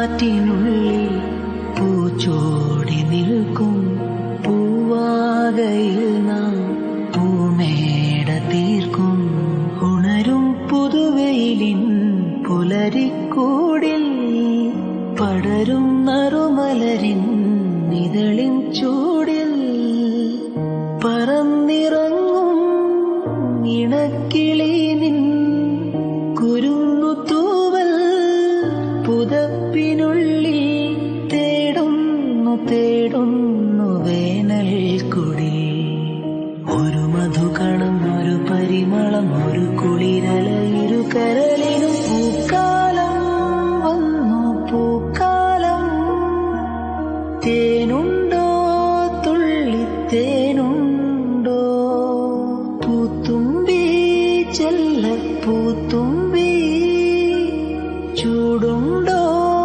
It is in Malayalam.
കാറ്റിനുള്ളിൽ പൂച്ചോടി നിൽക്കും പൂവാകയിൽ നാം പൂമേട തീർക്കും. ഉണരും പുതുവെയിലിൻ പുലരിക്കൂടിൽ പടരും നറുമലരിൻ നിഴലിൻ ചൂടിൽ പറന്നിറങ്ങും ഇണക്കിളി നിൻ കുരുന്നു തൂവൽ പുതപ്പിനുള്ളിൽ തേടുന്നു തേടുന്നു വേനൽ കുടിൽ. ഒരു മധുകണം, ഒരു പരിമളം, ഒരു കുളിരല ഇരു കരളിനും. പൂക്കാലം വന്നു പൂക്കാലം, തേനുണ്ടോ തുള്ളിത്തേനുണ്ടോ? പൂത്തുമ്പി ചെല്ലപ്പൂത്തുമ്പി, ചൂടുണ്ടോ